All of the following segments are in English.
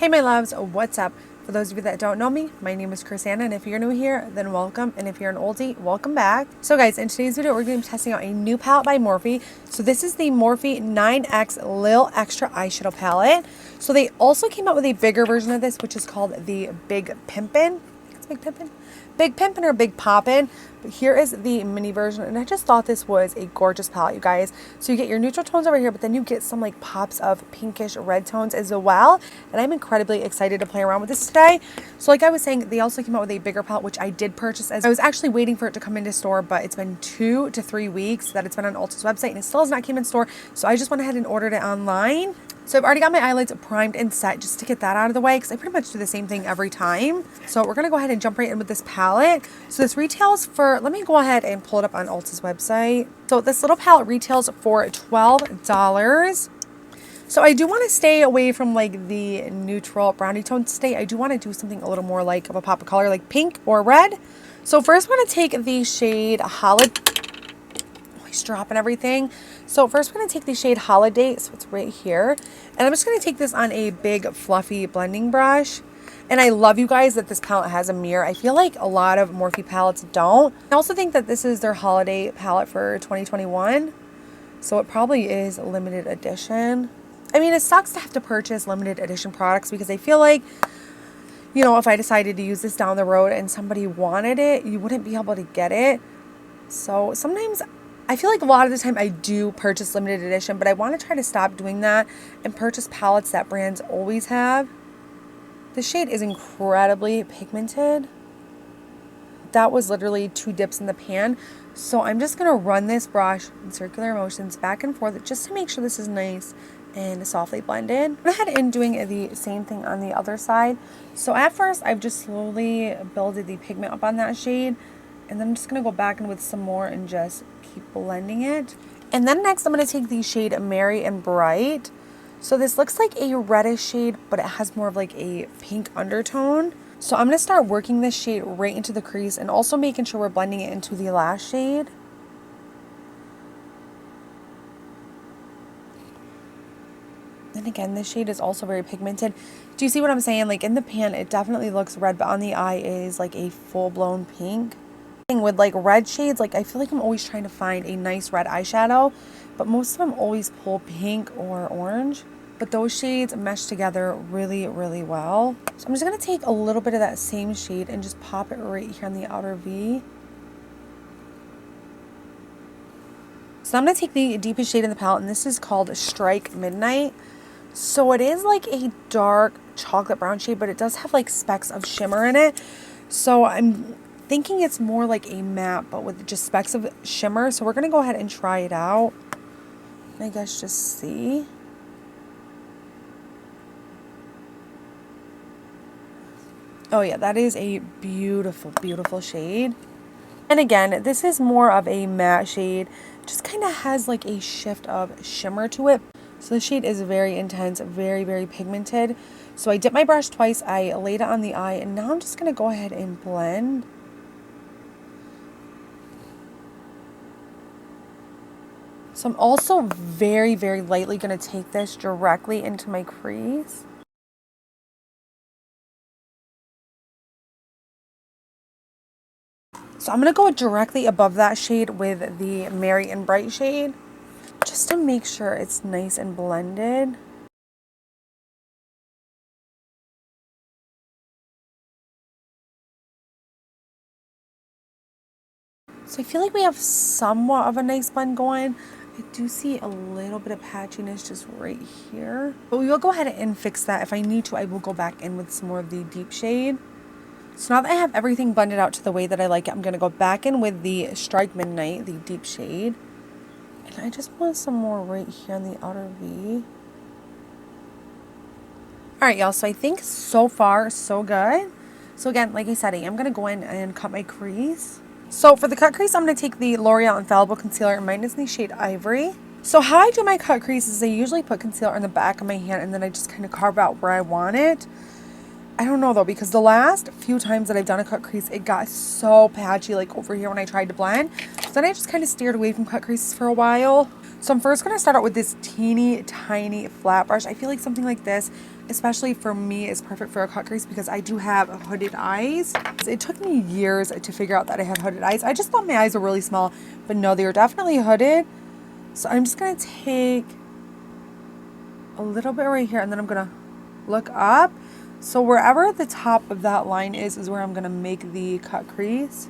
Hey my loves, what's up? For those of you that don't know me, my name is Crissanna, and if you're new here, then welcome, and if you're an oldie, welcome back. So guys, in today's video, we're going to be testing out a new palette by Morphe. So this is the Morphe 9X Lil Extra Eyeshadow Palette. So they also came out with a bigger version of this, which is called the Big Pimpin'. I think it's Big Pimpin'? Big Pimpin' or Big Poppin'. But here is the mini version, and I just thought this was a gorgeous palette, you guys. So you get your neutral tones over here, but then you get some like pops of pinkish red tones as well. And I'm incredibly excited to play around with this today. So like I was saying, they also came out with a bigger palette, which I did purchase. As I was actually waiting for it to come into store, but it's been 2 to 3 weeks that it's been on Ulta's website, and it still has not came in store. So I just went ahead and ordered it online. So I've already got my eyelids primed and set just to get that out of the way, because I pretty much do the same thing every time. So we're going to go ahead and jump right in with this palette. So this retails for, let me go ahead and pull it up on Ulta's website. So this little palette retails for $12. So I do want to stay away from like the neutral brownie tone today. I do want to do something a little more like of a pop of color, like pink or red. So first we're going to take the shade Holiday. Dropping everything. So first we're going to take the shade Holiday, so it's right here, and I'm just going to take this on a big fluffy blending brush. And I love, you guys, that this palette has a mirror. I feel like a lot of Morphe palettes don't. I also think that this is their holiday palette for 2021, so it probably is limited edition. I mean, it sucks to have to purchase limited edition products, because I feel like, you know, if I decided to use this down the road and somebody wanted it, you wouldn't be able to get it. So sometimes I feel like a lot of the time I do purchase limited edition, but I want to try to stop doing that and purchase palettes that brands always have. The shade is incredibly pigmented. That was literally 2 dips in the pan. So I'm just going to run this brush in circular motions back and forth just to make sure this is nice and softly blended. I'm going to go ahead and doing the same thing on the other side. So at first I've just slowly builded the pigment up on that shade. And then I'm just going to go back in with some more and just keep blending it. And then next I'm going to take the shade Merry and Bright. So this looks like a reddish shade, but it has more of like a pink undertone. So I'm going to start working this shade right into the crease, and also making sure we're blending it into the Lash shade. And again, this shade is also very pigmented. Do you see what I'm saying? Like in the pan, it definitely looks red, but on the eye it is like a full-blown pink. With like red shades, like I feel like I'm always trying to find a nice red eyeshadow, but most of them always pull pink or orange, but those shades mesh together really, really well. So I'm just going to take a little bit of that same shade and just pop it right here on the outer V. So I'm going to take the deepest shade in the palette, and this is called Strike Midnight. So it is like a dark chocolate brown shade, but it does have like specks of shimmer in it. So I'm thinking it's more like a matte, but with just specks of shimmer. So we're going to go ahead and try it out. I guess just see. Oh yeah, that is a beautiful, beautiful shade. And again, this is more of a matte shade. Just kind of has like a shift of shimmer to it. So the shade is very intense, very, very pigmented. So I dipped my brush twice, I laid it on the eye, and now I'm just going to go ahead and blend. So I'm also very, very lightly going to take this directly into my crease. So I'm going to go directly above that shade with the Merry and Bright shade, just to make sure it's nice and blended. So I feel like we have somewhat of a nice blend going. I do see a little bit of patchiness just right here, but we will go ahead and fix that. If I need to, I will go back in with some more of the deep shade. So now that I have everything blended out to the way that I like it, I'm going to go back in with the Strike Midnight, the deep shade. And I just want some more right here on the outer V. Alright, y'all, so I think so far, so good. So again, like I said, I am going to go in and cut my crease. So for the cut crease, I'm going to take the L'Oreal Infallible Concealer, and mine is in the shade Ivory. So how I do my cut crease is I usually put concealer on the back of my hand, and then I just kind of carve out where I want it. I don't know though, because the last few times that I've done a cut crease, it got so patchy like over here when I tried to blend. So then I just kind of steered away from cut creases for a while. So I'm first going to start out with this teeny tiny flat brush. I feel like something like this, especially for me, is perfect for a cut crease because I do have hooded eyes. It took me years to figure out that I had hooded eyes. I just thought my eyes were really small, but no, they were definitely hooded. So I'm just going to take a little bit right here, and then I'm going to look up. So wherever the top of that line is where I'm going to make the cut crease.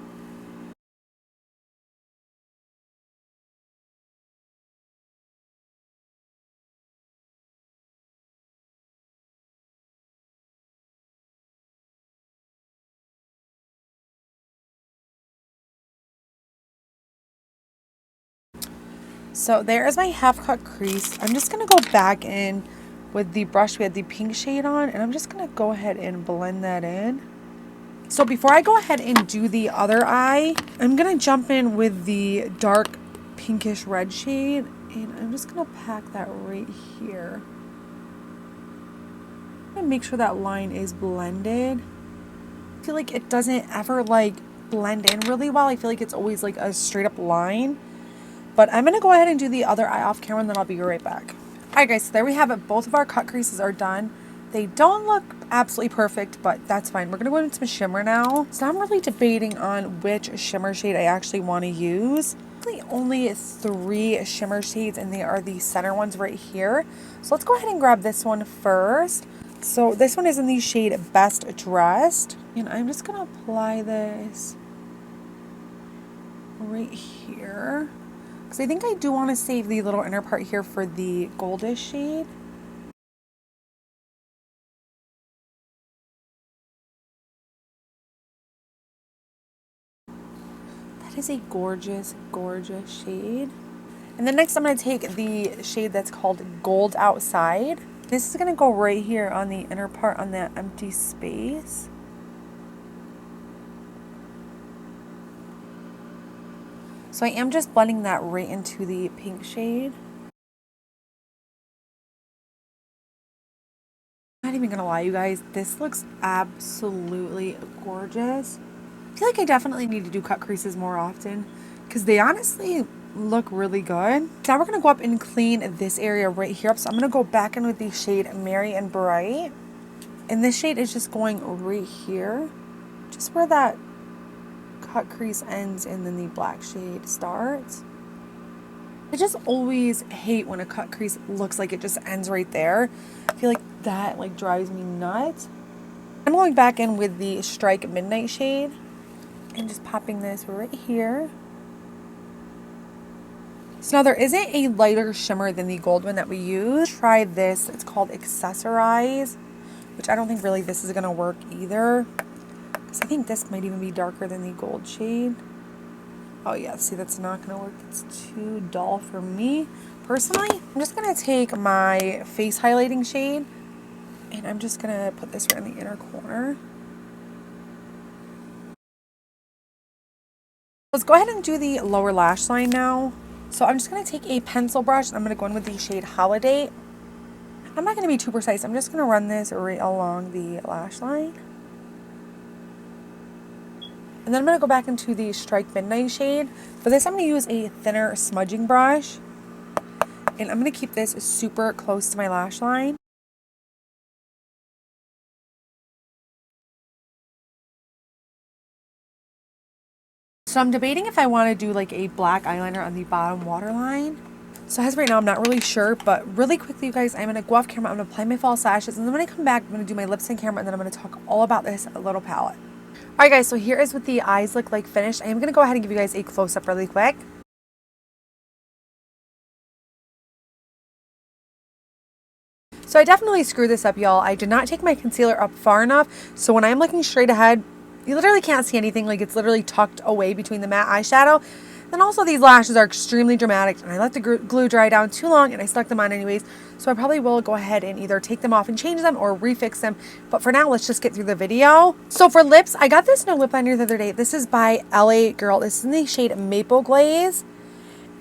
So there is my half cut crease. I'm just going to go back in with the brush we had the pink shade on, and I'm just going to go ahead and blend that in. So before I go ahead and do the other eye, I'm going to jump in with the dark pinkish red shade, and I'm just going to pack that right here. I'm going to make sure that line is blended. I feel like it doesn't ever like blend in really well. I feel like it's always like a straight up line. But I'm going to go ahead and do the other eye off camera, and then I'll be right back. Alright guys, so there we have it. Both of our cut creases are done. They don't look absolutely perfect, but that's fine. We're going to go into some shimmer now. So I'm really debating on which shimmer shade I actually want to use. Really only 3 shimmer shades, and they are the center ones right here. So let's go ahead and grab this one first. So this one is in the shade Best Dressed. And I'm just going to apply this right here. Because I think I do want to save the little inner part here for the goldish shade. That is a gorgeous, gorgeous shade. And then next I'm going to take the shade that's called Gold Outside. This is going to go right here on the inner part on that empty space. So I am just blending that right into the pink shade. I'm not even gonna lie, you guys, this looks absolutely gorgeous. I feel like I definitely need to do cut creases more often because they honestly look really good. Now we're gonna go up and clean this area right here up. So I'm gonna go back in with the shade Merry and Bright. And this shade is just going right here, just where that cut crease ends and then the black shade starts. I just always hate when a cut crease looks like it just ends right there. I feel like that like drives me nuts. I'm going back in with the Strike Midnight shade and just popping this right here. So now there isn't a lighter shimmer than the gold one that we use. Try this. It's called Accessorize, which I don't think really this is going to work either. Because I think this might even be darker than the gold shade. Oh yeah, see, that's not going to work. It's too dull for me. Personally, I'm just going to take my face highlighting shade and I'm just going to put this right in the inner corner. Let's go ahead and do the lower lash line now. So I'm just going to take a pencil brush and I'm going to go in with the shade Holiday. I'm not going to be too precise. I'm just going to run this right along the lash line. And then I'm going to go back into the Strike Midnight shade. For this, I'm going to use a thinner smudging brush. And I'm going to keep this super close to my lash line. So I'm debating if I want to do like a black eyeliner on the bottom waterline. So as right now, I'm not really sure, but really quickly, you guys, I'm going to go off camera. I'm going to apply my false lashes. And then when I come back, I'm going to do my lips on camera. And then I'm going to talk all about this little palette. Alright guys, so here is what the eyes look like finished. I am going to go ahead and give you guys a close-up really quick. So I definitely screwed this up, y'all. I did not take my concealer up far enough. So when I'm looking straight ahead, you literally can't see anything. Like it's literally tucked away between the matte eyeshadow. And also these lashes are extremely dramatic. And I let the glue dry down too long and I stuck them on anyways. So I probably will go ahead and either take them off and change them or refix them. But for now, let's just get through the video. So for lips, I got this new lip liner the other day. This is by LA Girl. This is in the shade Maple Glaze.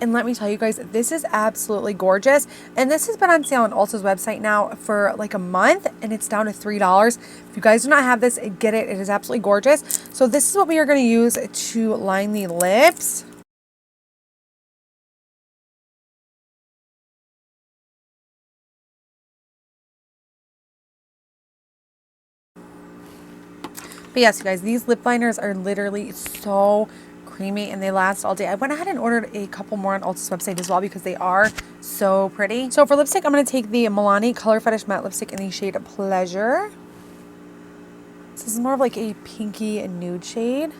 And let me tell you guys, this is absolutely gorgeous. And this has been on sale on Ulta's website now for like a month. And it's down to $3. If you guys do not have this, get it. It is absolutely gorgeous. So this is what we are going to use to line the lips. But yes, you guys, these lip liners are literally so creamy and they last all day. I went ahead and ordered a couple more on Ulta's website as well because they are so pretty. So for lipstick, I'm going to take the Milani Color Fetish Matte Lipstick in the shade Pleasure. This is more of like a pinky and nude shade.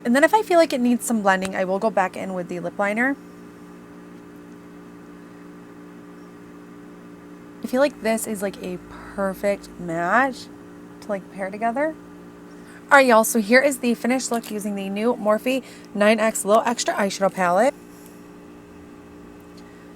And then if I feel like it needs some blending, I will go back in with the lip liner. I feel like this is like a perfect match to like pair together. All right, y'all, so here is the finished look using the new Morphe 9X Little Extra Eyeshadow Palette.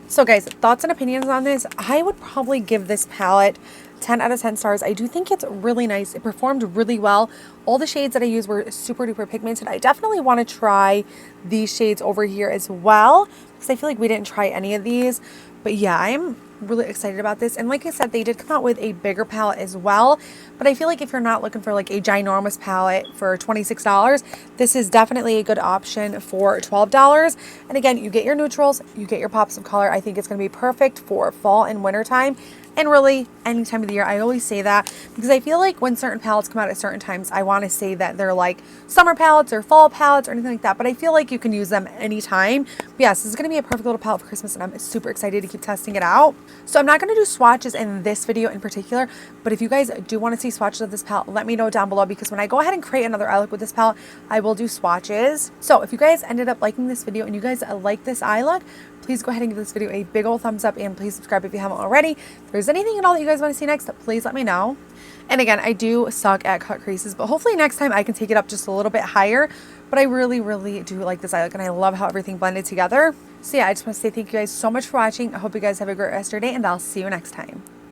So guys, thoughts and opinions on this? I would probably give this palette 10 out of 10 stars. I do think it's really nice. It performed really well. All the shades that I used were super duper pigmented. I definitely want to try these shades over here as well because I feel like we didn't try any of these. But yeah, I am really excited about this. And like I said, they did come out with a bigger palette as well. But I feel like if you're not looking for like a ginormous palette for $26, this is definitely a good option for $12. And again, you get your neutrals, you get your pops of color. I think it's going to be perfect for fall and winter time. And really, any time of the year. I always say that because I feel like when certain palettes come out at certain times, I want to say that they're like summer palettes or fall palettes or anything like that. But I feel like you can use them anytime. But yes, this is going to be a perfect little palette for Christmas, and I'm super excited to keep testing it out. So I'm not going to do swatches in this video in particular, but if you guys do want to see swatches of this palette, let me know down below because when I go ahead and create another eye look with this palette, I will do swatches. So if you guys ended up liking this video and you guys like this eye look, please go ahead and give this video a big old thumbs up and please subscribe if you haven't already. If there's anything at all that you guys want to see next, please let me know. And again, I do suck at cut creases, but hopefully next time I can take it up just a little bit higher. But I really, really do like this eye look and I love how everything blended together. So yeah, I just want to say thank you guys so much for watching. I hope you guys have a great rest of your day and I'll see you next time.